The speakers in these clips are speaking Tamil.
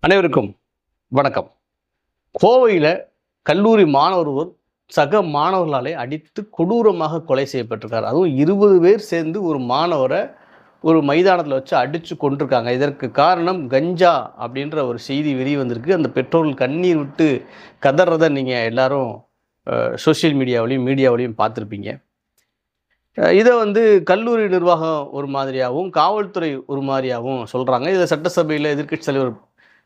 அனைவருக்கும் வணக்கம். கோவையில் கல்லூரி மாணவர் ஒருவர் சக மாணவர்களாலே அடித்து கொடூரமாக கொலை செய்யப்பட்டிருக்கார். அதுவும் 20 பேர் சேர்ந்து ஒரு மாணவரை ஒரு மைதானத்தில் வச்சு அடித்து கொண்டிருக்காங்க. இதற்கு காரணம் கஞ்சா அப்படின்ற ஒரு செய்தி வெளியே வந்திருக்கு. அந்த பெற்றோர்கள் கண்ணீர் விட்டு கதறதை நீங்கள் எல்லாரும் சோஷியல் மீடியாவிலையும் பார்த்துருப்பீங்க. இதை கல்லூரி நிர்வாகம் ஒரு மாதிரியாகவும் காவல்துறை ஒரு மாதிரியாகவும் சொல்கிறாங்க. இதில் சட்டசபையில் எதிர்க்கட்சி தலைவர்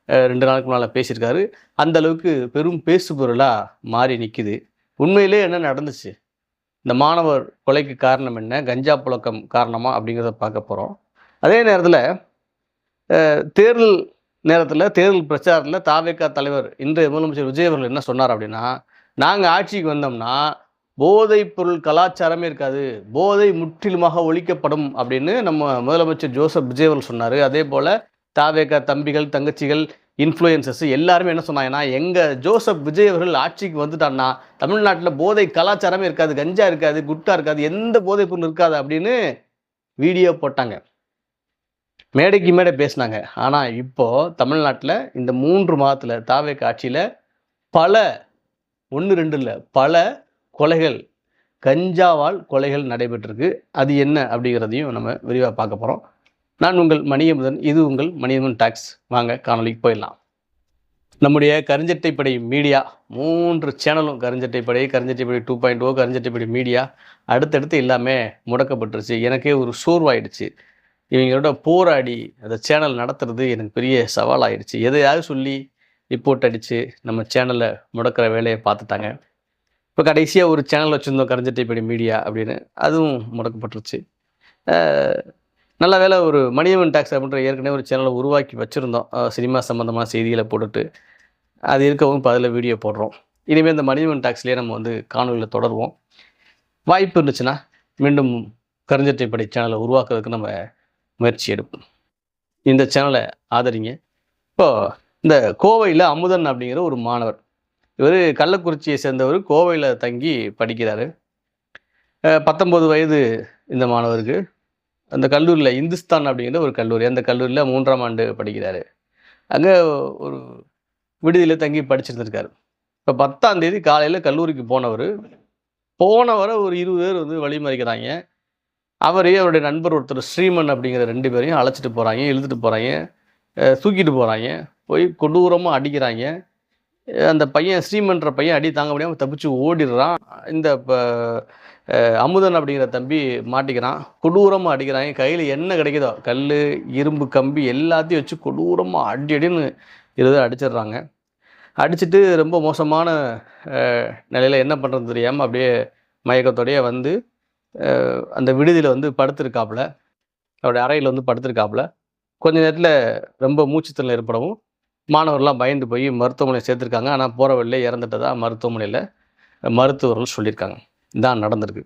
2 நாளுக்கு முன்னால் பேசியிருக்காரு. அந்த அளவுக்கு பெரும் பேசு பொருளாக மாறி நிற்குது. உண்மையிலே என்ன நடந்துச்சு? இந்த மாணவர் கொலைக்கு காரணம் என்ன? கஞ்சா புழக்கம் காரணமா? அப்படிங்கிறத பார்க்க போகிறோம். அதே நேரத்தில் தேர்தல் தேர்தல் பிரச்சாரத்தில் தாவேகா தலைவர் இன்றைய முதலமைச்சர் விஜய் அவர்கள் என்ன சொன்னார் அப்படின்னா, நாங்கள் ஆட்சிக்கு வந்தோம்னா போதைப் பொருள் கலாச்சாரமே இருக்காது, போதை முற்றிலுமாக ஒழிக்கப்படும் அப்படின்னு நம்ம முதலமைச்சர் ஜோசப் விஜய் அவர்கள் சொன்னார். அதே போல் தாவேகா தம்பிகள், தங்கச்சிகள், இன்ஃப்ளூயன்சர்ஸ் எல்லாருமே என்ன சொன்னாங்கன்னா, எங்கள் ஜோசப் விஜய் அவர்கள் ஆட்சிக்கு வந்துட்டான்னா தமிழ்நாட்டில் போதை கலாச்சாரமே இருக்காது, கஞ்சா இருக்காது, குட்கா இருக்காது, எந்த போதைப் பொருள் இருக்காது அப்படின்னு வீடியோ போட்டாங்க. மேடைக்கு மேடை பேசினாங்க. ஆனால் இப்போது தமிழ்நாட்டில் இந்த 3 மாதத்தில் தாவேகா ஆட்சியில் பல 1, 2 இல்லை பல கொலைகள், கஞ்சாவால் கொலைகள் நடைபெற்றிருக்கு. அது என்ன அப்படிங்கிறதையும் நம்ம விரிவாக பார்க்க போகிறோம். நான் உங்கள் மணியமுதன், இது உங்கள் மணியமுதன் டாக்ஸ். வாங்க காணொலிக்கு போயிடலாம். நம்முடைய கருஞ்சட்டைப்படை மீடியா 3 சேனலும் கருஞ்சட்டைப்படை 2.0, கருஞ்சட்டைப்படை மீடியா அடுத்தடுத்து எல்லாமே முடக்கப்பட்டுருச்சு. எனக்கே ஒரு சோர்வாயிடுச்சு. இவங்களோட போராடி அந்த சேனல் நடத்துறது எனக்கு பெரிய சவாலாகிடுச்சு. எதையாவது சொல்லி ரிப்போர்ட் அடித்து நம்ம சேனலை முடக்கிற வேலையை பார்த்துட்டாங்க. இப்போ கடைசியாக ஒரு சேனல் வச்சுருந்தோம் கருஞ்சட்டைப்படை மீடியா அப்படின்னு, அதுவும் முடக்கப்பட்டுருச்சு. நல்ல வேலை ஒரு மணியமன் டாக்ஸ் அப்படின்ற ஏற்கனவே ஒரு சேனலை உருவாக்கி வச்சுருந்தோம். சினிமா சம்மந்தமான செய்திகளை போட்டுட்டு அது இருக்கவும் இப்போ அதில் வீடியோ போடுறோம். இனிமேல் இந்த மணியமன் டாக்ஸ்லேயே நம்ம காணொலியில் தொடருவோம். வாய்ப்பு இருந்துச்சுன்னா மீண்டும் கருஞ்சட்டைப்படை சேனலை உருவாக்குறதுக்கு நம்ம முயற்சி எடுப்போம். இந்த சேனலை ஆதரிங்க. இப்போது இந்த கோவையில் அமுதன் அப்படிங்கிற ஒரு மாணவர், இவர் கள்ளக்குறிச்சியை சேர்ந்தவர், கோவையில் தங்கி படிக்கிறாரு. 19 வயது இந்த மாணவருக்கு. அந்த கல்லூரியில் இந்துஸ்தான் அப்படிங்கிற ஒரு கல்லூரி, அந்த கல்லூரியில் 3ஆம் ஆண்டு படிக்கிறாரு. அங்கே ஒரு விடுதியில் தங்கி படிச்சுருந்துருக்காரு. இப்போ 10ஆம் தேதி காலையில் கல்லூரிக்கு போனவரை ஒரு 20 பேர் வழிமறிக்கிறாங்க. அவருடைய நண்பர் ஒருத்தர் ஸ்ரீமன் அப்படிங்கிற 2 பேரையும் அழைச்சிட்டு போகிறாங்க, இழுத்துட்டு போகிறாங்க, தூக்கிட்டு போகிறாங்க, போய் கொடூரமாக அடிக்கிறாங்க. அந்த பையன் ஸ்ரீமன்ற பையன் அடி தாங்க முடியாமல் தப்பிச்சு ஓடிடுறான். இந்த அமுதன் அப்படிங்கிற தம்பி மாட்டிக்கிறான். கொடூரமாக அடிக்கிறாங்க. கையில் என்ன கிடைக்குதோ கல், இரும்பு கம்பி எல்லாத்தையும் வச்சு கொடூரமாக அடின்னு 20 அடிச்சிடுறாங்க. அடிச்சுட்டு ரொம்ப மோசமான நிலையில் என்ன பண்ணுறது தெரியாமல் அப்படியே மயக்கத்தோடையே அந்த விடுதியில் படுத்திருக்காப்புல, அவருடைய அறையில் படுத்திருக்காப்புல. கொஞ்ச நேரத்தில் ரொம்ப மூச்சுத்திறல் ஏற்படவும் மாணவர்லாம் பயந்து போய் மருத்துவமனையை சேர்த்துருக்காங்க. ஆனால் போகிற வழியிலே இறந்துட்டதா மருத்துவமனையில் மருத்துவர்கள் சொல்லியிருக்காங்க. இதான் நடந்திருக்கு.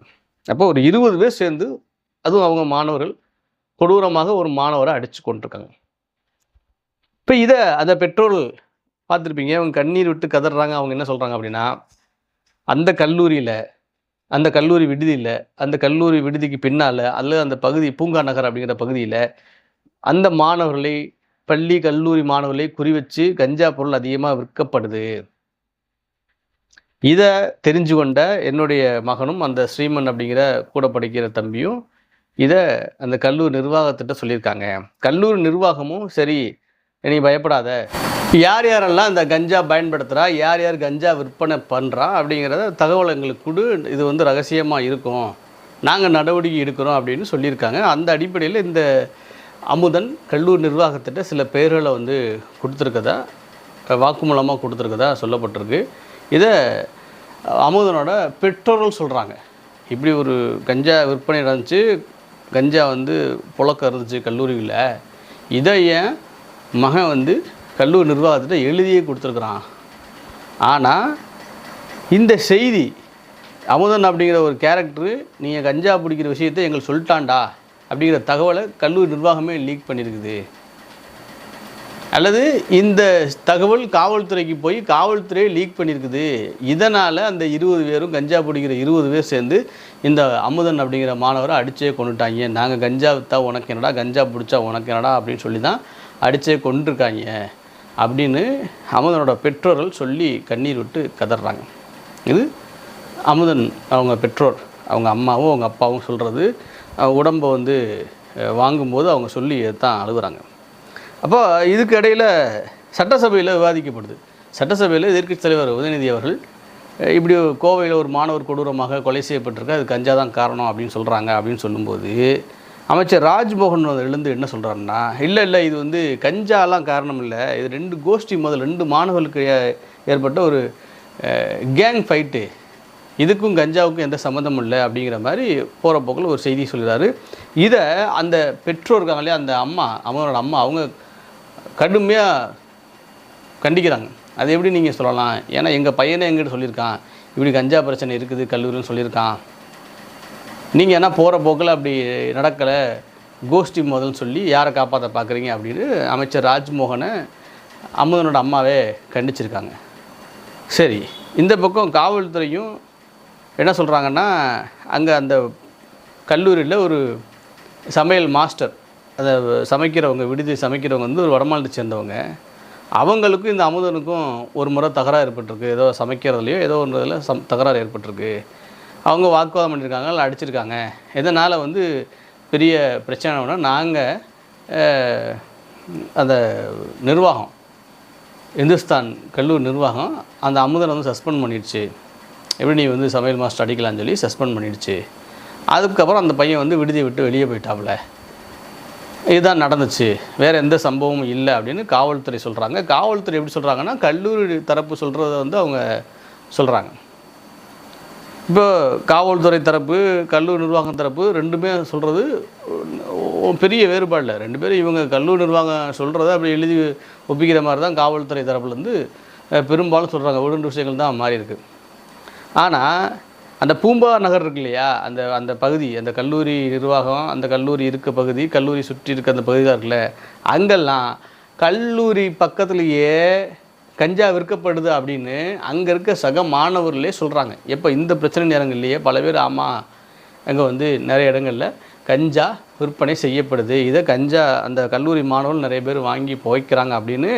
அப்போ ஒரு 20 பேர் சேர்ந்து, அதுவும் அவங்க மாணவர்கள், கொடூரமாக ஒரு மாணவரை அடித்து கொண்டிருக்காங்க. இப்போ இதை அந்த பெற்றோர்கள் பார்த்துருப்பீங்க. அவங்க கண்ணீர் விட்டு கதறாங்க. அவங்க என்ன சொல்கிறாங்க அப்படின்னா, அந்த கல்லூரியில், அந்த கல்லூரி விடுதியில், அந்த கல்லூரி விடுதிக்கு பின்னால் அல்லது அந்த பகுதி பூங்கா நகர் அப்படிங்கிற பகுதியில் அந்த மாணவர்களை, பள்ளி கல்லூரி மாணவர்களை குறிவச்சு கஞ்சா பொருள் அதிகமாக விற்கப்படுது. இதை தெரிஞ்சு கொண்ட என்னுடைய மகனும் அந்த ஸ்ரீமன் அப்படிங்கிற கூட படிக்கிற தம்பியும் இதை அந்த கல்லூரி நிர்வாகத்திட்ட சொல்லியிருக்காங்க. கல்லூரி நிர்வாகமும் சரி, நீ பயப்படாத, யார் யாரெல்லாம் இந்த கஞ்சா பயன்படுத்துகிறா, யார் யார் கஞ்சா விற்பனை பண்ணுறா அப்படிங்கிறத தகவல் எங்களுக்கு கொடு, இது ரகசியமாக இருக்கும், நாங்கள் நடவடிக்கை எடுக்கிறோம் அப்படின்னு சொல்லியிருக்காங்க. அந்த அடிப்படையில் இந்த அமுதன் கல்லூரி நிர்வாகத்திட்ட சில பெயர்களை கொடுத்துருக்கதா, வாக்குமூலமாக கொடுத்துருக்கதா சொல்லப்பட்டிருக்கு. இதை அமுதனோட பெற்றோர்கள் சொல்கிறாங்க. இப்படி ஒரு கஞ்சா விற்பனை நடந்துச்சு, கஞ்சா புழக்கம் இருந்துச்சு கல்லூரியில், இதை ஏன் மகன் கல்லூரி நிர்வாகத்திட்ட எழுதியே கொடுத்துருக்குறான். ஆனால் இந்த செய்தி, அமுதன் அப்படிங்கிற ஒரு கேரக்டரு நீங்கள் கஞ்சா பிடிக்கிற விஷயத்தை எங்களுக்கு சொல்லிட்டான்டா அப்படிங்கிற தகவலை கல்லூரி நிர்வாகமே லீக் பண்ணியிருக்குது. அல்லது இந்த தகவல் காவல்துறைக்கு போய் காவல்துறையை லீக் பண்ணியிருக்குது. இதனால் அந்த 20 பேரும், கஞ்சா பிடிக்கிற 20 பேர் சேர்ந்து இந்த அமுதன் அப்படிங்கிற மாணவரை அடித்தே கொண்டுட்டாங்க. நாங்கள் கஞ்சா விற்றா உனக்கு என்னடா, கஞ்சா பிடிச்சா உனக்கு என்னடா அப்படின்னு சொல்லி தான் அடித்தே கொண்டிருக்காங்க அப்படின்னு அமுதனோட பெற்றோர்கள் சொல்லி கண்ணீர் விட்டு கதறாங்க. இது அமுதன் அவங்க பெற்றோர், அவங்க அம்மாவும் அவங்க அப்பாவும் சொல்கிறது. உடம்பை வந்து வாங்கும்போது அவங்க சொல்லி தான் அழுகுறாங்க. அப்போ இதுக்கு இடையில் சட்டசபையில் விவாதிக்கப்படுது. சட்டசபையில் எதிர்க்கட்சி தலைவர் உதயநிதி அவர்கள் இப்படி கோவையில் ஒரு மாணவர் கொடூரமாக கொலை செய்யப்பட்டிருக்கு, அது கஞ்சா தான் காரணம் அப்படின்னு சொல்கிறாங்க. அப்படின்னு சொல்லும்போது அமைச்சர் ராஜ்மோகன் எழுந்து என்ன சொல்கிறாருன்னா, இல்லை இது வந்து கஞ்சாலாம் காரணம் இல்லை, இது 2 கோஷ்டி முதல் 2 மாணவர்களுக்கு ஏற்பட்ட ஒரு கேங் ஃபைட்டு, இதுக்கும் கஞ்சாவுக்கும் எந்த சம்மந்தமும் இல்லை அப்படிங்கிற மாதிரி போகிற போக்கில் ஒரு செய்தி சொல்கிறாரு. இதை அந்த பெற்றோர் இருக்காங்களே, அந்த அம்மா, அவங்களோட அம்மா, அவங்க கடுமையாக கண்டிக்கிறாங்க. அது எப்படி நீங்கள் சொல்லலாம்? ஏன்னா எங்கள் பையனே எங்கிட்ட சொல்லியிருக்கான், இப்படி கஞ்சா பிரச்சனை இருக்குது கல்லூரின்னு சொல்லியிருக்கான், நீங்கள் என்ன போகிற போக்கில் அப்படி நடக்கலை, கோஷ்டி முதல்னு சொல்லி யாரை காப்பாற்ற பார்க்குறீங்க அப்படின்னு அமைச்சர் ராஜ்மோகனை அமுதனோட அம்மாவே கண்டிச்சிருக்காங்க. சரி, இந்த பக்கம் காவல்துறையும் என்ன சொல்கிறாங்கன்னா, அங்கே அந்த கல்லூரியில் ஒரு சமையல் மாஸ்டர், அதை சமைக்கிறவங்க, விடுதி சமைக்கிறவங்க வந்து ஒரு வடமாநிலத்தை சேர்ந்தவங்க, அவங்களுக்கும் இந்த அமுதனுக்கும் ஒரு முறை தகராறு ஏற்பட்டிருக்கு, ஏதோ சமைக்கிறதுலையோ ஏதோ ஒன்று இதில் தகராறு ஏற்பட்டிருக்கு. அவங்க வாக்குவாதம் பண்ணியிருக்காங்க, இல்லை அடிச்சிருக்காங்க. இதனால் வந்து பெரிய பிரச்சனை. நாங்கள் அந்த நிர்வாகம், இந்துஸ்தான் கல்லூரி நிர்வாகம் அந்த அமுதனை வந்து சஸ்பெண்ட் பண்ணிடுச்சு, எப்படி நீ வந்து சமையல் மாஸ்டர் அடிக்கலான்னு சொல்லி சஸ்பெண்ட் பண்ணிடுச்சு. அதுக்கப்புறம் அந்த பையன் வந்து விடுதியை விட்டு வெளியே போயிட்டாப்புல, இதுதான் நடந்துச்சு, வேறு எந்த சம்பவமும் இல்லை அப்படின்னு காவல்துறை சொல்கிறாங்க. காவல்துறை எப்படி சொல்கிறாங்கன்னா, கல்லூரி தரப்பு சொல்கிறத வந்து அவங்க சொல்கிறாங்க. இப்போ காவல்துறை தரப்பு, கல்லூரி நிர்வாகம் தரப்பு ரெண்டுமே சொல்கிறது பெரிய வேறுபாடு இல்லை. 2 பேரும் இவங்க கல்லூரி நிர்வாகம் சொல்கிறத அப்படி எழுதி ஒப்பிக்கிற மாதிரி தான் காவல்துறை தரப்புலேருந்து பெரும்பாலும் சொல்கிறாங்க. 2 விஷயங்கள் தான் மாறி இருக்குது. ஆனால் அந்த பூம்பா நகர் இருக்கு இல்லையா, அந்த அந்த பகுதி, அந்த கல்லூரி நிர்வாகம், அந்த கல்லூரி இருக்க பகுதி, கல்லூரி சுற்றி இருக்க அந்த பகுதி தான் இருக்குல்ல, அங்கெல்லாம் கல்லூரி பக்கத்துலேயே கஞ்சா விற்கப்படுது அப்படின்னு அங்கே இருக்க சக மாணவர்களே சொல்கிறாங்க. எப்போ இந்த பிரச்சனை நேரங்கள்லேயே பல பேர், ஆமாம் அங்கே வந்து நிறைய இடங்களில் கஞ்சா விற்பனை செய்யப்படுது, இதை கஞ்சா அந்த கல்லூரி மாணவர்கள் நிறைய பேர் வாங்கி புகைக்கிறாங்க அப்படின்னு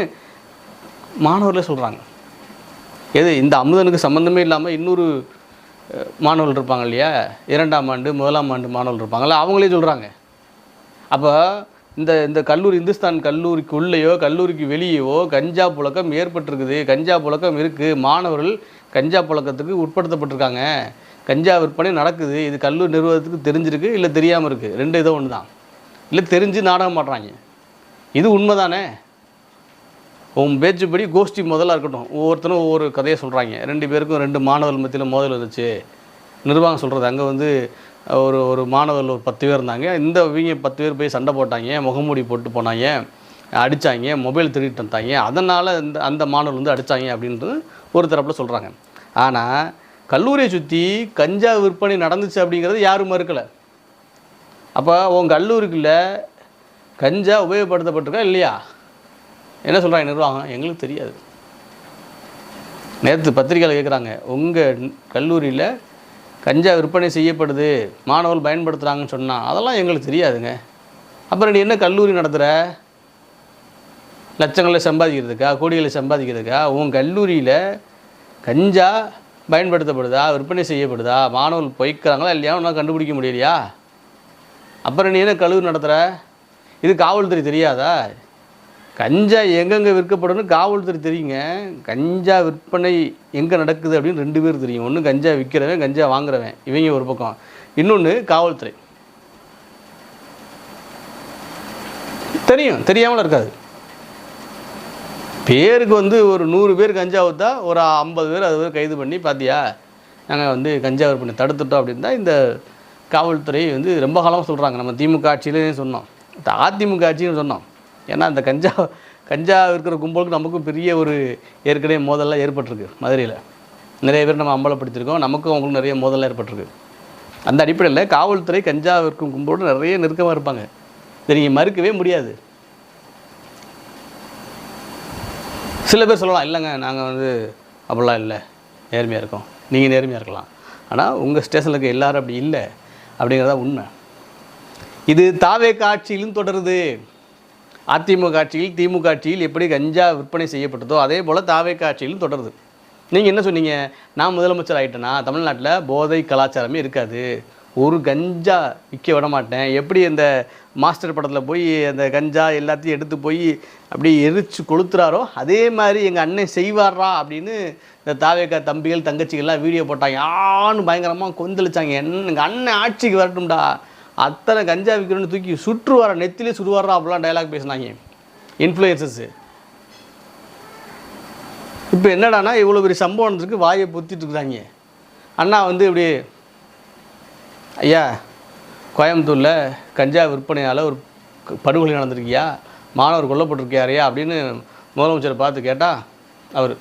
மாணவர்களே சொல்கிறாங்க. எது இந்த அமுதனுக்கு சம்மந்தமே இல்லாமல் இன்னொரு மாணவர்கள் இருப்பாங்க இல்லையா, 2ஆம் ஆண்டு 1ஆம் ஆண்டு மாணவர்கள் இருப்பாங்கள்ல, அவங்களே சொல்கிறாங்க. அப்போ இந்த கல்லூரி, இந்துஸ்தான் கல்லூரிக்கு உள்ளேயோ கல்லூரிக்கு வெளியேவோ கஞ்சா புழக்கம் ஏற்பட்டிருக்குது, கஞ்சா புழக்கம் இருக்குது, மாணவர்கள் கஞ்சா புழக்கத்துக்கு உட்படுத்தப்பட்டிருக்காங்க, கஞ்சா விற்பனை நடக்குது, இது கல்லூரி நிர்வாகத்துக்கு தெரிஞ்சிருக்கு, இல்லை தெரியாமல் இருக்குது, 2 இதோ ஒன்று தான், இல்லை தெரிஞ்சு நாடகம் பண்ணுறாங்க. இது உண்மை தானே? உன் பேச்சுப்படி கோஷ்டி முதலாக இருக்கட்டும், ஒவ்வொருத்தரும் ஒவ்வொரு கதையை சொல்கிறாங்க. 2 பேருக்கும் 2 மாணவர்கள் மத்தியில் மோதல் இருந்துச்சு, நிர்வாகம் சொல்கிறது. அங்கே வந்து ஒரு மாணவர்கள் ஒரு 10 பேர் இருந்தாங்க, இந்த இவங்க 10 பேர் போய் சண்டை போட்டாங்க, முகமூடி போட்டு போனாங்க, அடித்தாங்க, மொபைல் திருடிட்டு வந்தாங்க, அதனால் அந்த மாணவர்கள் வந்து அடித்தாங்க அப்படின்றது ஒரு தரப்பில் சொல்கிறாங்க. ஆனால் கல்லூரியை சுற்றி கஞ்சா விற்பனை நடந்துச்சு அப்படிங்கிறது யாரும் மறுக்கலை. அப்போ உங்கள் கல்லூரிக்குள்ள கஞ்சா உபயோகப்படுத்தப்பட்டிருக்கா இல்லையா? என்ன சொல்கிறாங்க நிர்வாகம்? எங்களுக்கு தெரியாது. நேற்று பத்திரிக்கையில் கேட்குறாங்க, உங்கள் கல்லூரியில் கஞ்சா விற்பனை செய்யப்படுது, மாணவர்கள் பயன்படுத்துகிறாங்கன்னு சொன்னால் அதெல்லாம் எங்களுக்கு தெரியாதுங்க. அப்புறம் நீ என்ன கல்லூரி நடத்துகிற? லட்சங்களை சம்பாதிக்கிறதுக்கா, கோடிகளை சம்பாதிக்கிறதுக்கா? உன் கல்லூரியில் கஞ்சா பயன்படுத்தப்படுதா, விற்பனை செய்யப்படுதா, மாணவர்கள் பொய்க்கிறாங்களா இல்லையா ஒன்றும் கண்டுபிடிக்க முடியலையா? அப்புறம் நீ என்ன கல்லூரி நடத்துகிற? இது காவல்துறை தெரியாதா? கஞ்சா எங்கெங்கே விற்கப்படும்னு காவல்துறை தெரியுங்க. கஞ்சா விற்பனை எங்கே நடக்குது அப்படின்னு 2 பேர் தெரியும். ஒன்று கஞ்சா விற்கிறவன், கஞ்சா வாங்குறவன், இவங்க ஒரு பக்கம், இன்னொன்று காவல்துறை. தெரியும், தெரியாமல் இருக்காது. பேருக்கு வந்து ஒரு 100 பேர் கஞ்சா ஊற்றா ஒரு 50 பேர் 60 பேர் கைது பண்ணி, பார்த்தியா நாங்கள் வந்து கஞ்சா விற்பனை தடுத்துட்டோம் அப்படின்னு தான் இந்த காவல்துறை வந்து ரொம்ப காலமாக சொல்கிறாங்க. நம்ம திமுக ஆட்சியிலே சொன்னோம், அதிமுக ஆட்சின்னு சொன்னோம். ஏன்னா அந்த கஞ்சா இருக்கிற கும்பலுக்கு நமக்கும் பெரிய ஒரு ஏற்கனவே மோதல்லாம் ஏற்பட்டிருக்கு. மதுரையில் நிறைய பேர் நம்ம அம்பலப்படுத்தியிருக்கோம், நமக்கும் அவங்களுக்கும் நிறைய மோதல்லாம் ஏற்பட்டிருக்கு. அந்த அடிப்படையில் காவல்துறை கஞ்சா விற்கும் கும்பலோடு நிறைய நெருக்கமாக இருப்பாங்க. இதை நீங்கள் மறுக்கவே முடியாது. சில பேர் சொல்லலாம், இல்லைங்க நாங்கள் வந்து அப்படிலாம் இல்லை, நேர்மையாக இருக்கோம். நீங்கள் நேர்மையாக இருக்கலாம், ஆனால் உங்கள் ஸ்டேஷனில் இருக்க எல்லோரும் அப்படி இல்லை அப்படிங்கிறதா உண்மை. இது தாவேக ஆட்சியிலும் தொடருது. அதிமுக ஆட்சியில் திமுக ஆட்சியில் எப்படி கஞ்சா விற்பனை செய்யப்பட்டதோ அதே போல் தாவேக்கா ஆட்சியிலும் தொடருது. நீங்கள் என்ன சொன்னீங்க, நான் முதலமைச்சர் ஆகிட்டேன்னா தமிழ்நாட்டில் போதை கலாச்சாரமே இருக்காது, ஒரு கஞ்சா விற்க விட மாட்டேன். எப்படி அந்த மாஸ்டர் படத்தில் போய் அந்த கஞ்சா எல்லாத்தையும் எடுத்து போய் அப்படி எரித்து கொளுத்துறாரோ அதே மாதிரி எங்கள் அண்ணன் செய்வாரா அப்படின்னு இந்த தாவேக்கா தம்பிகள் தங்கச்சிகள்லாம் வீடியோ போட்டாங்க. ஆன்னு பயங்கரமாக கொந்தளிச்சாங்க. எங்கள் அண்ணன் ஆட்சிக்கு வரட்டும்டா, அத்தனை கஞ்சா விற்கிறோன்னு தூக்கி சுற்றுவாரா, நெத்திலே சுடுவாரா அப்படிலாம் டைலாக் பேசினாங்க இன்ஃப்ளூயன்சர்ஸு. இப்போ என்னடானா இவ்வளோ பெரிய சம்பவம் நடந்திருக்கு, வாயை பொத்திட்டு இருக்கிறாங்க. அண்ணா வந்து இப்படி ஐயா கோயம்புத்தூரில் கஞ்சா விற்பனையால் ஒரு படுகொலை நடந்திருக்கியா, மாணவர் கொல்லப்பட்டிருக்கியாரையா அப்படின்னு முதலமைச்சரை பார்த்து கேட்டால் அவர்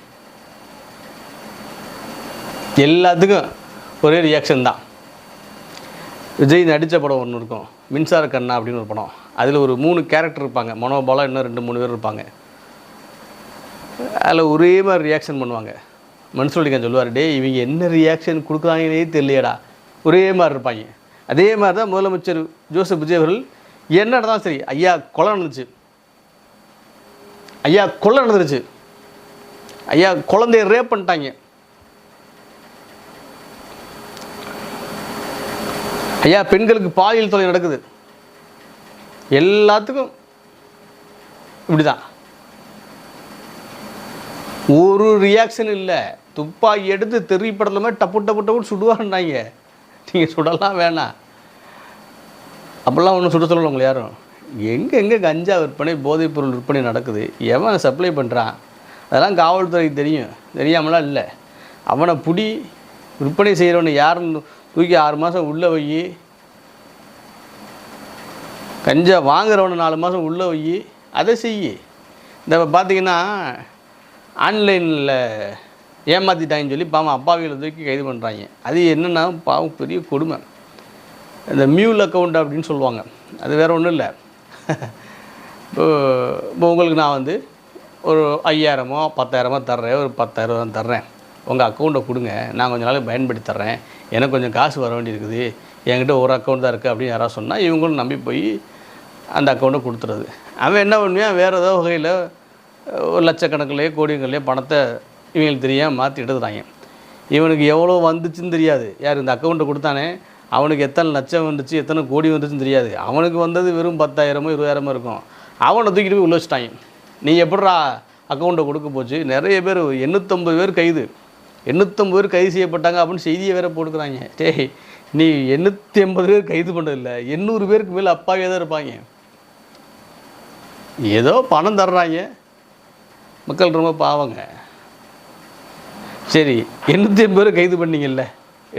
எல்லாத்துக்கும் ஒரே ரியாக்ஷன் தான். விஜய் நடித்த படம் ஒன்று இருக்கும், மின்சார கண்ணா அப்படின்னு ஒரு படம். அதில் ஒரு 3 கேரக்டர் இருப்பாங்க, மனோபாலா இன்னும் 2-3 பேர் இருப்பாங்க. அதில் ஒரே மாதிரி ரியாக்ஷன் பண்ணுவாங்க. மன்சூர் சொல்லுவார், டே இவங்க என்ன ரியாக்ஷன் கொடுக்குறாங்கன்னே தெரியலையடா, ஒரே மாதிரி இருப்பாங்க. அதே மாதிரி தான் முதலமைச்சர் ஜோசப் விஜய் அவர்கள் என்ன நடந்தாலும் சரி, ஐயா கொலை நடந்துச்சு, ஐயா கொலை நடந்துருச்சு, ஐயா குழந்தைய ரேப் பண்ணிட்டாங்க, ஐயா பெண்களுக்கு பாலியல் தொல்லை நடக்குது, எல்லாத்துக்கும் இப்படி தான். ஒரு ரியாக்ஷன் இல்லை. துப்பாக்கி எடுத்து தெரி படத்தில் மாதிரி டப்பு டப்பு டப்புன்னு சுடுவாருன்னாங்க. நீங்கள் சுடலாம் வேணாம், அப்போல்லாம் ஒன்றும் சுட சொல்லணும் உங்களை யாரும். எங்கே கஞ்சா விற்பனை போதைப்பொருள் விற்பனை நடக்குது, எவன் சப்ளை பண்ணுறான், அதெல்லாம் காவல்துறைக்கு தெரியும், தெரியாமலாம் இல்லை. அவனை பிடி, விற்பனை செய்கிறவனை யாருன்னு தூக்கி 6 மாதம் உள்ளே வை, கஞ்சா வாங்குறவனை 4 மாதம் உள்ளே வை, அதை செய். இந்த பார்த்திங்கன்னா ஆன்லைனில் ஏமாற்றிட்டாங்கன்னு சொல்லி பாவம் அப்பாவிகளை தூக்கி கைது பண்ணுறாங்க. அது என்னென்னா பாவம் பெரிய கொடுமை. இந்த மியூல் அக்கௌண்ட் அப்படின்னு சொல்லுவாங்க, அது வேறு ஒன்றும் இல்லை. இப்போ உங்களுக்கு நான் வந்து ஒரு 5000மோ 10,000மோ தர்றேன், ஒரு 10,000 தர்றேன், உங்கள் அக்கௌண்ட்டை கொடுங்க, நான் கொஞ்சம் நாளைக்கு பயன்படுத்தி தர்றேன், எனக்கு கொஞ்சம் காசு வர வேண்டியிருக்குது, என்கிட்ட ஒரு அக்கௌண்ட் தான் இருக்குது அப்படின்னு யாராவது சொன்னால் இவங்களும் நம்பி போய் அந்த அக்கௌண்ட்டை கொடுத்துறது. அவன் என்ன பண்ணுவான், வேறு ஏதோ வகையில் ஒரு லட்சக்கணக்கிலேயே கோடிங்கள்லேயே பணத்தை இவங்களுக்கு தெரியாமல் மாற்றி எடுத்துறாங்க. இவனுக்கு எவ்வளோ வந்துச்சுன்னு தெரியாது, யார் இந்த அக்கௌண்ட்டை கொடுத்தானே அவனுக்கு எத்தனை லட்சம் வந்துச்சு எத்தனை கோடி வந்துச்சுன்னு தெரியாது. அவனுக்கு வந்தது வெறும் 10,000மோ 20,000மோ இருக்கும். அவனை தூக்கிட்டு போய் உள்ள வச்சுட்டாங்க. நீ எப்படா அக்கௌண்ட்டை கொடுக்க போச்சு, நிறைய பேர் 850 பேர் கைது, 850 பேர் கைது செய்யப்பட்டாங்க அப்படின்னு செய்தியை வேறு போட்டுக்கிறாங்க. டேய் நீ 880 பேர் கைது பண்ணதில்லை, 800 பேருக்கு மேலே அப்பாவே தான் இருப்பாங்க. ஏதோ பணம் தர்றாங்க, மக்கள் ரொம்ப பாவங்க. சரி 850 பேரை கைது பண்ணிங்கல்ல,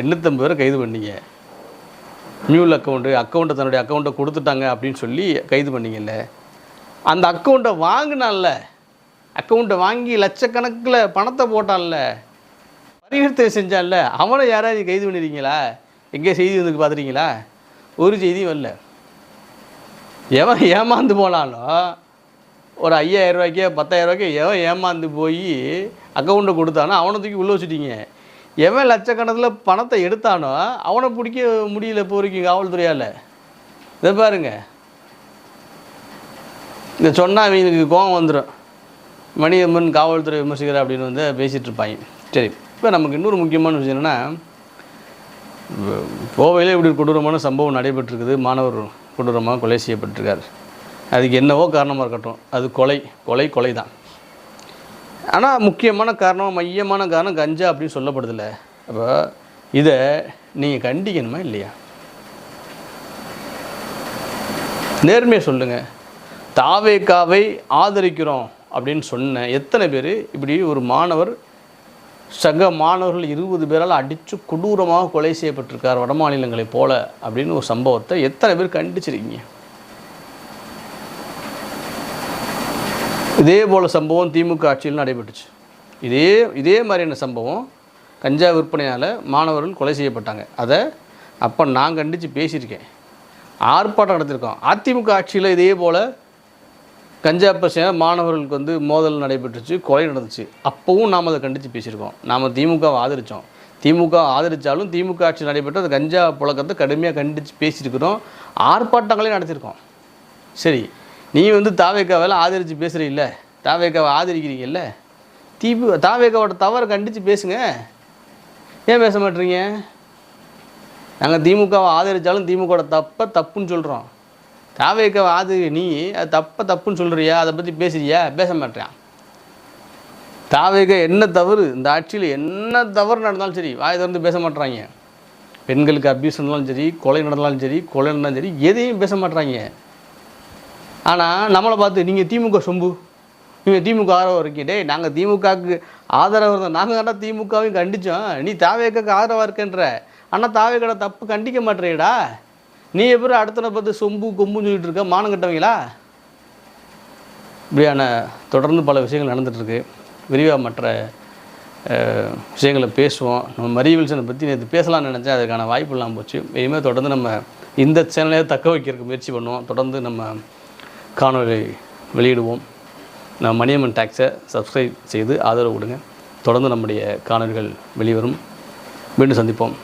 850 பேரை கைது பண்ணிங்க, மியூல் அக்கௌண்ட்டை தன்னுடைய அக்கௌண்ட்டை கொடுத்துட்டாங்க அப்படின்னு சொல்லி கைது பண்ணிங்கல்ல, அந்த அக்கௌண்ட்டை வாங்கினான்ல, அக்கௌண்ட்டை வாங்கி லட்சக்கணக்கில் பணத்தை போட்டான்ல, பரிவர்த்தனை செஞ்சான்ல, அவனை யாராவது கைது பண்ணிடுறீங்களா? எங்கே செய்தி வந்து பார்த்துறீங்களா? ஒரு செய்தியும் வரல. எவன் ஏமாந்து போனாலும் ஒரு 5,000 ரூபாய்க்கோ 10,000 ரூபாய்க்கோ எவன் ஏமாந்து போய் அக்கௌண்ட்டை கொடுத்தானோ அவனை தூக்கி உள்ளே வச்சுட்டீங்க. எவன் லட்சக்கணக்கில் பணத்தை எடுத்தானோ அவனை பிடிக்க முடியல இப்போ வரைக்கும் காவல்துறையால். இதை பாருங்க, இதை சொன்னால் அவங்களுக்கு கோபம் வந்துடும், மணியம்மன் காவல்துறை விமர்சிக்கிற அப்படின்னு வந்து பேசிகிட்டு இருப்பாங்க. சரி, இப்போ நமக்கு இன்னொரு முக்கியமான விஷயம் என்னென்னா, கோவையில் இப்படி கொடூரமான சம்பவம் நடைபெற்றிருக்குது, மாணவர் கொடூரமாக கொலை செய்யப்பட்டிருக்கார். அதுக்கு என்னவோ காரணமாக இருக்கட்டும், அது கொலை தான். ஆனால் முக்கியமான காரணம், மையமான காரணம் கஞ்சா அப்படின்னு சொல்லப்படுதில்ல. அப்போ இதை நீங்கள் கண்டிக்கணுமா இல்லையா? நேர்மையாக சொல்லுங்கள். தாவேக்காவை ஆதரிக்கிறோம் அப்படின்னு சொன்ன எத்தனை பேர் இப்படி ஒரு மாணவர் சக மாணவர்கள் 20 பேரால் அடித்து கொடூரமாக கொலை செய்யப்பட்டிருக்கார் வட மாநிலங்களைப் போல அப்படின்னு ஒரு சம்பவத்தை எத்தனை பேர் கண்டிச்சிருக்கீங்க? இதே போல் சம்பவம் திமுக ஆட்சியில் நடைபெற்றுச்சு. இதே மாதிரியான சம்பவம் கஞ்சா விற்பனையால் மாணவர்கள் கொலை செய்யப்பட்டாங்க. அதை அப்போ நான் கண்டித்து பேசியிருக்கேன், ஆர்ப்பாட்டம் நடத்தியிருக்கோம். அதிமுக ஆட்சியில் இதே போல் கஞ்சா பிரச்சனை மாணவர்களுக்கு வந்து மோதல் நடைபெற்றுச்சு, கொலை நடந்துச்சு. அப்போவும் நாம் அதை கண்டித்து பேசியிருக்கோம். நாம் திமுகவை ஆதரித்தோம். திமுக ஆதரித்தாலும் திமுக ஆட்சி நடைபெற்ற அந்த கஞ்சா புழக்கத்தை கடுமையாக கண்டித்து பேசியிருக்கிறோம், ஆர்ப்பாட்டங்களையும் நடத்தியிருக்கோம். சரி, நீ வந்து தாவேக்காவெல்லாம் ஆதரித்து பேசுகிறீல்ல, தாவேக்காவை ஆதரிக்கிறீங்கல்ல, தாவேக்காவோட தவறை கண்டித்து பேசுங்க. ஏன் பேச மாட்டேறீங்க? நாங்கள் திமுகவை ஆதரித்தாலும் திமுகவோட தப்புன்னு சொல்கிறோம். தாவேக்காவை நீ அது தப்புன்னு சொல்கிறியா? அதை பற்றி பேசுறியா? பேச மாட்டேறான். தாவேக்கா என்ன தவறு, இந்த ஆட்சியில் என்ன தவறு நடந்தாலும் சரி வாய் திறந்து பேச மாட்டுறாங்க. பெண்களுக்கு அபியூஸ் நடந்தாலும் சரி, கொலை நடந்தாலும் சரி, எதையும் பேச மாட்டுறாங்க. ஆனால் நம்மளை பார்த்து நீங்கள் திமுக சொம்பு, நீங்கள் திமுக ஆதரவாக இருக்கீங்க. டேய், நாங்கள் திமுகவுக்கு ஆதரவாக இருந்தோம், நாங்கள் தானே திமுகவையும் கண்டித்தோம். நீ தாவேக்காவுக்கு ஆதரவாக இருக்கின்ற, ஆனால் தாவேக்கோட தப்பு கண்டிக்க மாட்டேறீடா. நீ எப்படி அடுத்தனை பார்த்து சொம்பு கொம்புன்னு சொல்லிட்டு இருக்க? மானம் கட்டவங்களா? இப்படியான தொடர்ந்து பல விஷயங்கள் நடந்துகிட்ருக்கு. விரிவாக மற்ற விஷயங்களை பேசுவோம். நம்ம மரிய வில்சனை பற்றி நேற்று பேசலாம்னு நினச்சேன், அதுக்கான வாய்ப்பு இல்லாமல் போச்சு. இனிமேல் தொடர்ந்து நம்ம இந்த சேனலையே தக்க வைக்கிறதுக்கு முயற்சி பண்ணுவோம். தொடர்ந்து நம்ம காணொலி வெளியிடுவோம். நம்ம மணியம்மன் டாக்ஸை சப்ஸ்கிரைப் செய்து ஆதரவு கொடுங்க. தொடர்ந்து நம்முடைய காணொலிகள் வெளிவரும். மீண்டும் சந்திப்போம்.